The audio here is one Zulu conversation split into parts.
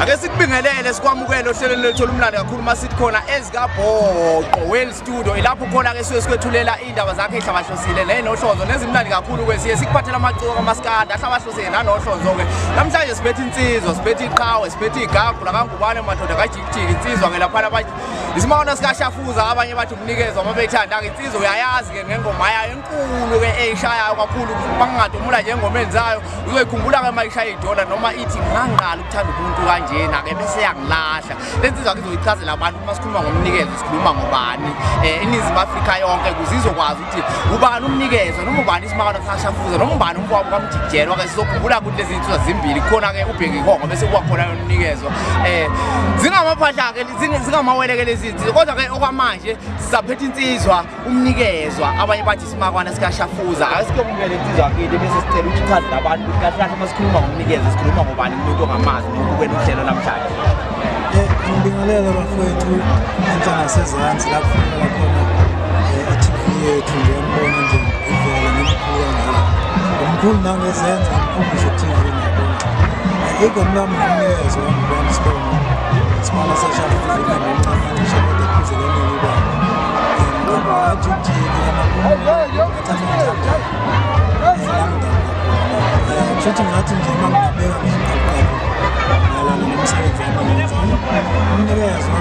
ake sikubingelele sikwamukele ohlelweni lethu olumlando kakhulu masithi khona ezikabhoqo well studio ilapho khona ke siwe sikwethulela indaba zakhe ehlabahlosile nenohlonzo nezimnandi kakhulu kwesiye sikuphathela amaciko kaMaskandi ahlabahlosile nanohlonzo ke namhlanje sibethe insizwa sibethe iqhawe sibethe igagu lakangubane madoda kajikijiki insizwa ke lapha abathi isimawona sikashafuza abanye bathi umnikezwa mabethanda ke insizwa uyayazi ke ngengoma yayo enkulu ke eyishayayo kakhulu bangadomula nje engoma enzayo uzoyikhumbula ke mayishaya idola noma ithi ngangqala ukuthanda umuntu kanjena ke bese yakilahla lensizwa ke izoyichazela abantu uma sikhuluma ngomnikezo sikhuluma ngobani eNingizimu Afrika yonke kuzizokwazi ukuthi ubani umnikezo noma ubani isimawona sikashafuza noma ubani umfowabo kaMjijelwa ke sizokhumbula ukuthi lezi insizwa zimbili khona ke ubheki ikhongo bese kuba khona umnikezo zingamaphahla ke zingamawele ke lezi insizwa kodwa ke okwamanje sizaphethe insizwa umnikezwa abanye bathi simakwana sikashafuza asikubungele insizwa kithi bese sicela ukuthi uchaze labantu ukuthi kahle kahle masikhuluma ngomnikezo sikhuluma ngobani umuntu ongamazi nokubukela uhlelo namhlanje ngibingelela bafowethu enhlanga sezansi lapho khona i-TV yethu nje ngibona nje ivela ngimkhulu ngala umkhulu nangezenza ngikhumbushe TV ngiyabona igama lami ngumnikezo ngibona sibona simana sashafuza ngomncane shaqede kuzelene liba ngoba ajijiki futhi ngathi nje mangibeka ngizaqala ngalana nomsebenzi wami umnikezo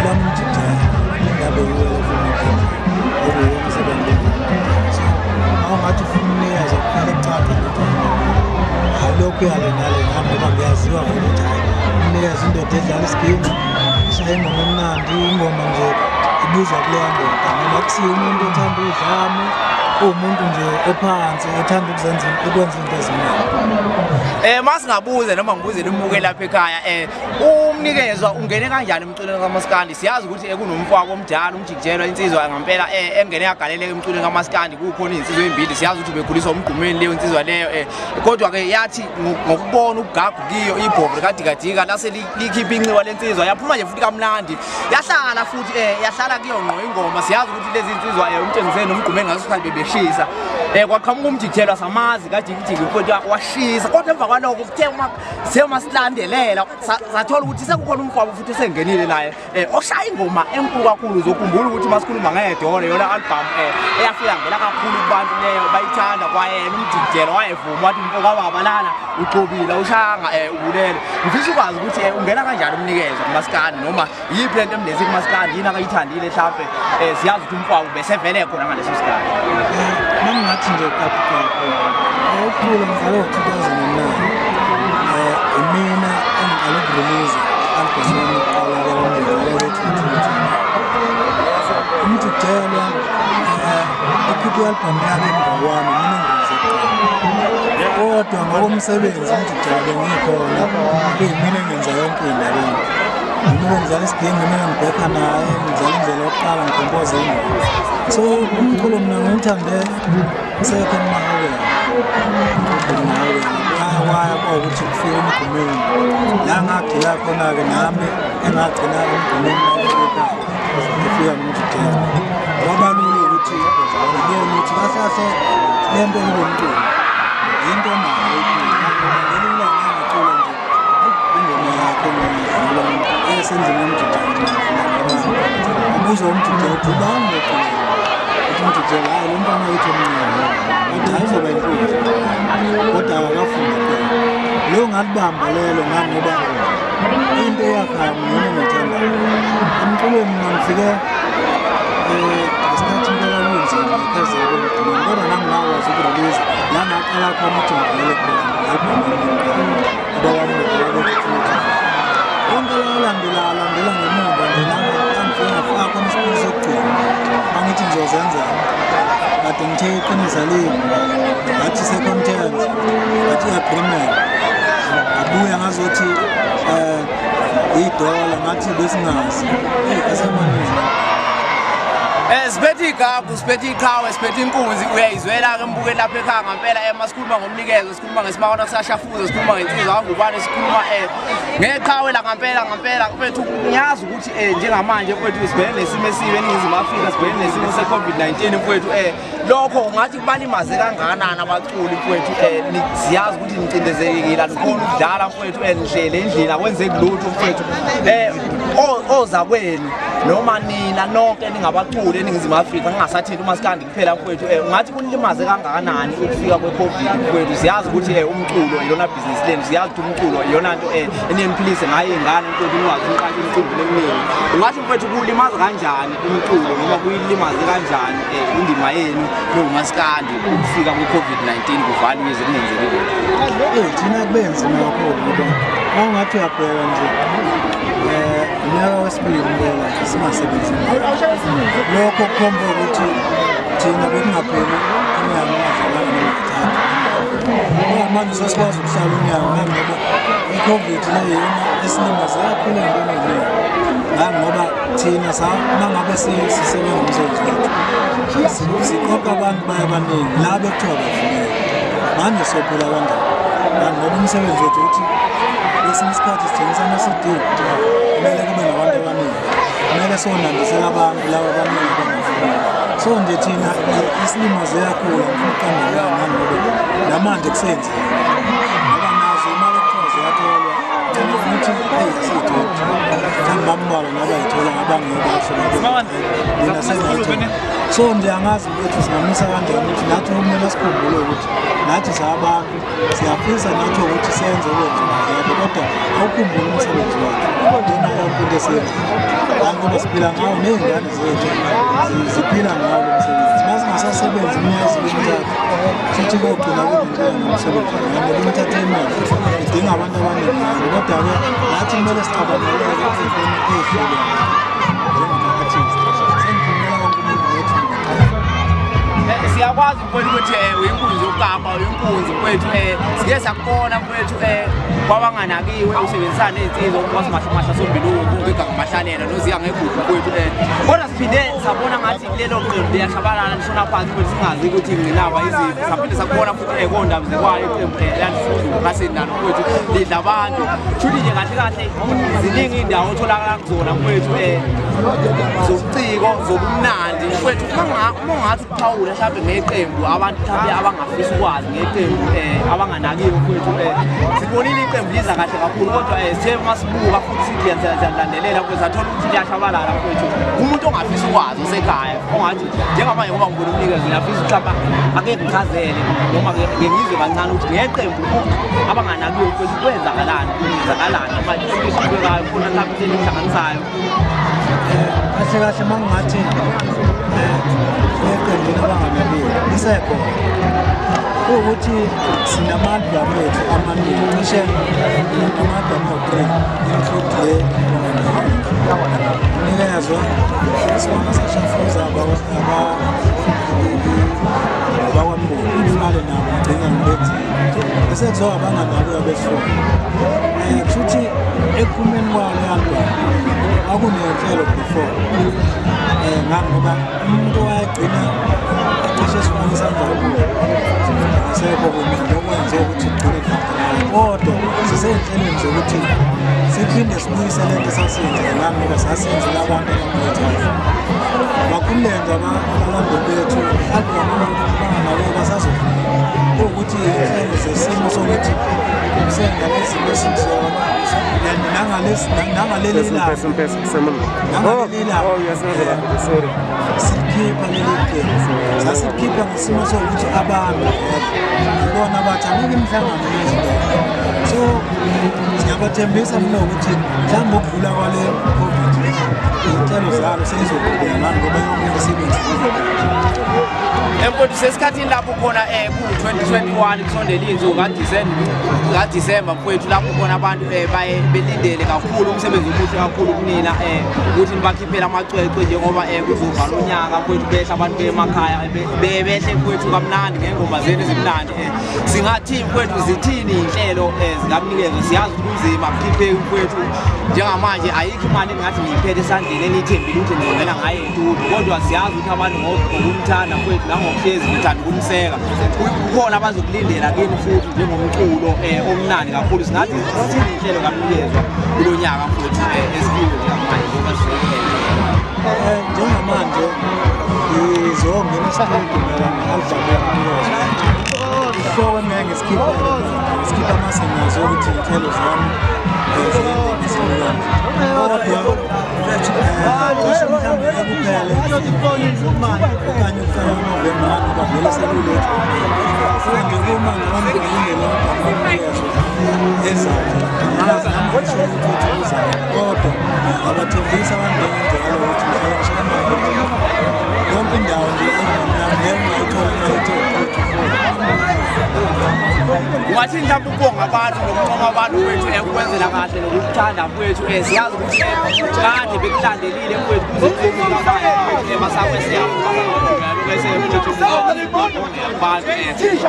lami njijana ngabe yile futhi umsebenzi so awungathi ufuna umnikezo kuphela ecapha lokho yalenale nami ngoba ngiyaziwa ukuthi umnikezo indoda edlala isigini ishaya ingoma emnandi ingoma nje ibuzwa kuleya ndoda noma kusiya umuntu othanda udlame umuntu nje ophansi ethanda ukwenza into ezimnandi masingabuze noma ngibuze limuke lapha ekhaya umnikezwa ungene kanjani emculweni kaMaskandi siyazi ukuthi kunomfowabo omdala umjikijelwa insizwa ngempela engene yagaleleka emculweni kaMaskandi kukhona insizwa ezimbili siyazi ukuthi bekhuliswa umgqumeni leyo insizwa leyo kodwa ke yathi ngokubona ugagu kiyo ibhovu likadikadika lase likhipha inxiwa lensizwa yaphuma nje futhi kamnandi yahlala futhi yahlala kuyo ngqo ingoma siyazi ukuthi lezi insizwa umtshengiseni nomgqumeni ngasikhathi bebeshisa kwaqhamuka umjikijelwa samazi kajikijiki futhi washisa kodwa emva kwalokho kuthe uma silandelela sathola ukuthi sekukhona umfowabo futhi sengenile naye oshaya ingoma enkulu kakhulu uzokhumbula ukuthi masikhuluma ngedolo yona album eyafika ngela kakhulu kubantu leyo bayithanda kwayena umjikijelwa wayevuma wathi mfowabo lana uqobile ushanga ubulele ngifisa ukwazi ukuthi ungena kanjani umnikezo kuMaskandi noma yiphi lento emnezi kuMaskandi yini akayithandile mhlawumbe siyazi ukuthi umfowabo besevele khona ngaleso sikhathi ngathi nje kakhulu ukukhula ngalo 2009 mina engiqala ukurelease album yami yokuqala umjikijelwa ikhiphe album yami ngokwami mina ngizoqala kodwa ngokomsebenzi umjikijelwa bengikhona mina ngenza yonke indaba mina ngizala isigenge mina ngibheka naye ngizala indlela yokuqala ngikompoze ingoma so umculo mina ngithande second nawe waya ukuthi kufike umgqumeni la ngagcila khona ke nami engagcina umgqumeni ngifika ngomjikijelwa wabalula ukuthi ngibone ukuthi kahle lento ngomculo into nayo ngilula ngicula nje ingoma yakho esenzeni umjikijelwa umuzwa umjikijelwa ubambe umjikijelwa hayi lo mntwana wethu omncane ayizoba inkunzi kodwa akafunda phela lo ngalibamba lelo ngoba into yakha mina ngithanda umculweni ngifike isikhathi ngeke lenze ngikaze ukuduma kodwa nami ngawazi ukurelease la ngaqala khona ukuthi ngivele landela ngemuva nje nangifika ngafaka khona isipili sokugcina angithi ngizozenza kade ngithe iqiniso leli ngathi second chance ngathi agreement abuya ngazothi idola ngathi besingazi asemanje Siphethe igagu, siphethe iqhawe, siphethe inkunzi uyayizwela ke mbukeli lapha ekhaya ngempela masikhuluma ngomnikezo, sikhuluma ngesimakaona sashafuza, sikhuluma ngensizwa kangubane, sikhuluma ngeqhawe la ngempela mfethu ngiyazi ukuthi njengamanje mfethu sibhekene nesimo esibe eNingizimu Afrika, sibhekene nesimo se-COVID-19 mfethu lokho ungathi kubalimaze kangakanani abaculi mfethu siyazi ukuthi nicindezekile anikhona ukudlala mfethu nihlele endlini akwenzeki lutho mfethu oza kwenu noma nina nonke ningabaculi eNingizimu Afrika ngingasathini uMaskandi kuphela mfethu ungathi kunilimaze kangakanani ukufika kwe-COVID mfethu siyazi ukuthi umculo iyona business lenu siyazi ukuthi umculo iyona nto eneniphilise ngayo iy'ngane mfethu nikwazi ukuqala imicimbi eminingi ungathi mfethu kulimaza kanjani umculo noma kuyilimaze kanjani indima yenu noMaskandi ukufika kwe-COVID-19 kuvaliwe ize kungenzeki lutho thina kube nzima kakhulu ngoba ungathi uyabheka nje unyaka wesibili impela singasebenzi lokho kukhomba ukuthi thina bekungapheli inyanga engadlalanga nokuthatha manje sesikwazi ukuhlala unyaka ngoba i-COVID leyona esilimaze kakhulu ey'ntweni ey'ningi ngoba thina mangabe sisebenza umsebenzi wethu siqoqa abantu bayabaningi la bekuthiwa bafuneka manje sophela kanjani ngoba umsebenzi wethu ukuthi kwesinye isikhathi sithengisa ama-CD kumele kube nabantu abaningi kumele sonandisela abantu laba abaningi abangafuneki so nje thina isilimaze kakhulu ngifuna ngoba namanje kusenzeka ngoba nazo imali ekuthiwa ziyatholwa futhi siyithola mhlawumbe bambalwa nabayithola abangekho so nje angazi ukuthi singamisa kanjani ukuthi nathi kumele sikhumbule ukuthi nathi sabantu siyafisa nathi ukuthi senze lokho kodwa awukhumbule umsebenzi wakhe yona yonke into esiyenzayo ngoba siphila ngawo ney'ngane zethu ziphila ngawo lo msebenzi uma singasasebenzi iminyaka esibili futhi kogcina kunenkinga nomsebenzi ngoba i-entertainment idinga abantu abaningi kodwa-ke nathi kumele sicabangele ey'ntweni ey'hlukene njengama-artist siyakwazi mfethu ukuthi uyinkunzi yokukapa uyinkunzi mfethu sike sakubona mfethu kwabanganakiwe usebenzisana ney'nsiza okubasimahla sombilungu ngegamahlalela noziya ngegugu mfethu kodwa siphinde sabona ngathi lelo qembu liyashabalala lishona phansi mfethu singazi ukuthi ngqinamba yiziphi saphinde sakubona futhi kondaba zekwayo iqembu elandifunda kasenani mfethu lidla abantu shuthi nje kahle kahle ziningi iy'ndawo otholakala kuzona mfethu zobuciko zobumnandi mfethu uma ungathi ukuphawula mhlawumbe ngeqembu abantu mhlawumbe abangafisa ukwazi ngeqembu abanganakiwe mfethu sibonile iqembu liza kahle kakhulu kodwa sithe masibuka futhi sithi siyalandelela mfethu sathola ukuthi liyashabalala mfethu umuntu ongafisa ukwazi osekhaya ongathi njengamanje ngoba ngibona umnikazi ngiyafisa mhlawumbe ake ngichazele noma ngizwe kancane ukuthi ngeqembu abanganakiwe mfethu kwenzakalani noma isibekayo khona mhlawumbe enihlanganisayo kahle kahle uma ngingathi eqembini abanganakiwe lisekhona ukuthi sinama-album ethu amaningi cishe ama-album awu-3 include le nikezwa sibona sashafuza abakwambulo imali nabo ngigcina ngibethile bese kuzoba abanganakiwe besifuna futhi ekuphumeni kwayo le-album akunenhlelo before ngoba umuntu wayegcina cishe esifana isandla asekho kumina okwenze ukuthi igcine kodwa sisey'nhlelweni zokuthi siphinde sibuyise le nto esasiyenzela ngoba sasiyenzela abantu abamlethayo bakhululenza abalandeli bethu album abanganakiwe basazofuna kuwukuthi iy'nhlelo zesimo sokuthi sengalezimo esizona nangalelilanga silikhipha leli qembu sasilikhipha ngesimo sokuthi abantu ibona bathi angeke imihlangano nezinto so siyabathembisa mna ukuthi mhlawumbe ukudlula kwale COVID iy'nhlelo zalo seyizoqhubeka ngani ngoba yonke imisebenzi mfethu sesikhathini lapho khona ku-2021 kusondela iy'nsuku kaDisemba mfethu lapho khona abantu baye belindele kakhulu umsebenzi omuhle kakhulu kunina ukuthi nibakhiphele amacwecwe njengoba kuzovala unyaka mfethu behle abantu bemakhaya behle mfethu kamnandi ngey'ngoma zenu ezimnandi singathi mfethu zithini iy'nhlelo zikamnikezo siyazi ukuthi unzima kukhiphe mfethu njengamanje ayikho imali engathi ngiyiphethe esandleni enithi phambili ukuthi ngizongena ngaye estudio kodwa siyazi ukuthi abantu ngokumthanda futhi nangokuhlezi ngithanda ukumseka kukhona abazokulindela kini futhi njengomculo omnandi kakhulu singathi sithini inhlelo kaMnikezwa kulo nyaka futhi esikhiwe njengamanje ngoba njengamanje ngizongena estudio album yaMnikezwa ihloko engeke ngiskipha amasengazo ukuthi iy'thelo zami cishe mhlawumbe ekuphele okanye ukuqala uNovemba ngoba vele sekuletha nje uma ngihamba ngilindele uMnikezwa ezayo ngazi nami ngisho ukuthi uzayo kodwa abathembisa abantu bengenjalo ukuthi yonke indawo nje ngeke ngayithola ungathi mhlawumbe ukubonga abantu nokuncoma abantu wethu ukwenzela kahle nokukuthanda kwethu siyazi ukuthi kade bekulandelile kwethu kuze basakwesiyabo bese kwethu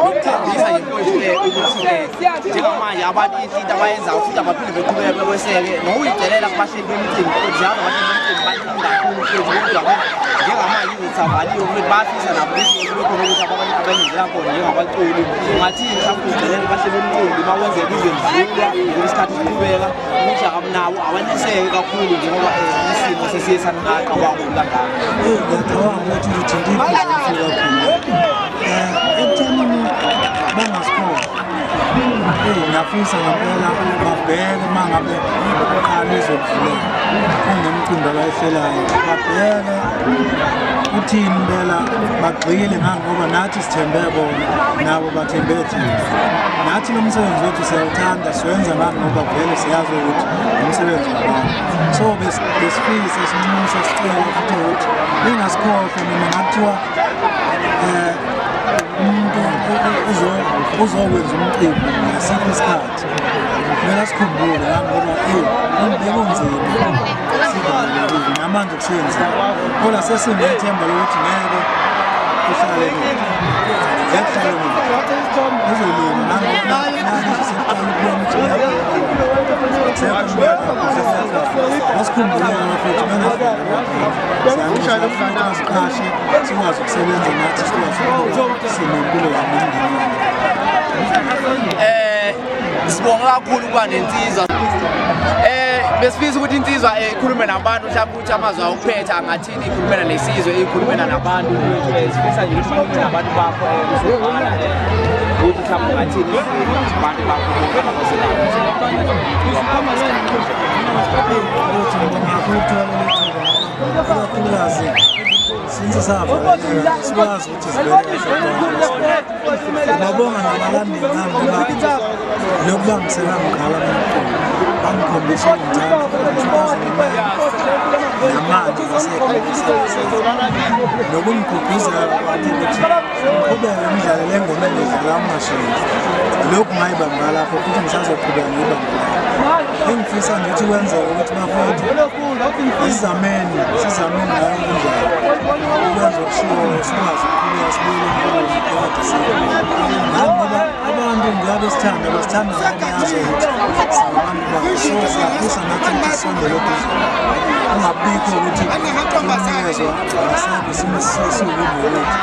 ukukhombisa yinkwethu ukuthi njengamanje abantu into abayenzayo futhi abaphinde beqhubeke bekweseke nokuyidelela kubahleli bemicimbi ukuthi ziyazi abahleli bemicimbi baningi kakhulu futhi kodwa njengamanje izithavaliwe ukuthi bafisa nabo ukuthi abantu abanenzela khona njengabaculi ungathini mhlawumbe udelela bahleli bemicimbi bawenzela izenzulwa ngesikhathi siqhubeka ukuthi nabo awaneseke kakhulu njengoba isimo sesiye sanaqabangula ngalo ngiyacabanga ukuthi ngithintile kakhulu ekuthenini bangasikhohlwa ngiyafisa ngempela babheke uma ngabe uqala izokuvuleka kunemicimbi abayihlelayo babheke uthini impela bagxile ngoba nathi sithembe bona nabo bathembe thina nathi lo msebenzi wethu siyawuthanda siwenza ngoba vele siyazi ukuthi umsebenzi wabantu so besifisa sinxusa sicela futhi ukuthi lingasikhohlwa noma ngathiwa umuntu uzokwenza umcimbi ngasiphi isikhathi kumele sikhumbule ngoba bekunzima sibalulekile namanje kusenzima kodwa sesinethemba lokuthi ngeke kuhlale uzolima asikhumbuleke abafethu bengasikashe sikwazi ukusebenza nathi sikwazi ukuthi sinempilo zemindeni. Sibonga kakhulu kuba nensizwa besifisa ukuthi insizwa ikhulume nabantu mhlawumbe ukuthi amazwi awuphetha angathini ikhulumena nesizwe ikhulumena nabantu sifisa nje ukuthi nabantu bakho uzokhala ukuthi mhlawumbe ungathini abantu bakho ikakhulukazi since safa sikwazi ukuthi ngiyabonga nabalandeli nami ngoba nokubangisela ngikhala bangikhombisa namanje nokungigqugquzela ukuthi ngiqhubeke ngidlale le ngoma engidlala amashini lokhu ngayibamba lapho futhi ngisazoqhubeka ngiyibamba engifisa ngithi kwenzeka ukuthi bafowethu sizameni ngayo indlela ukwenza okushiwo sikwazi ukuqhubeka sibuyele empilweni ngoba abantu ngiyabe sithanda basithanda yazo ukuthi singabantu babo so siyafisa nathi ukuthi sisondele eduze kungabikho ukuthi Umnikezwa asabe isimo sesiwububi lethu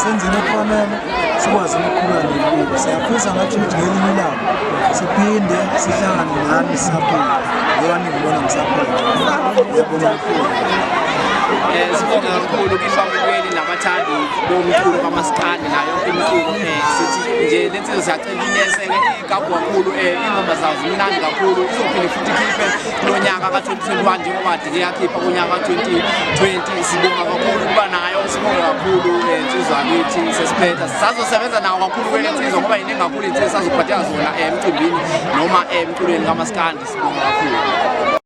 senzeni okufanele sikwazi ukuqhubeka nempilo siyafisa nathi ukuthi ngelinye ilanga siphinde sihlangane nani sisaphila yona ngibona ngisaphila yabona sibonga kakhulu kifamukeli nabathandi bomculo kamaskandi nayo yonke imculo sithi nje lensizwe siyacela ineseke igagu kakhulu ingoma zazo zimnandi kakhulu izophinde futhi ikhiphe kulo nyaka ka-2021 njengoba kade yakhipha kunyaka ka-2020 sibonga kakhulu kuba nayo sibonga kakhulu insizwa yakithi sesiphetha sazosebenza nawo kakhulu kwele nsizwa ngoba yiningi kakhulu insizwa sazophatheka zona emcimbini noma emculweni kamaskandi sibonga kakhulu.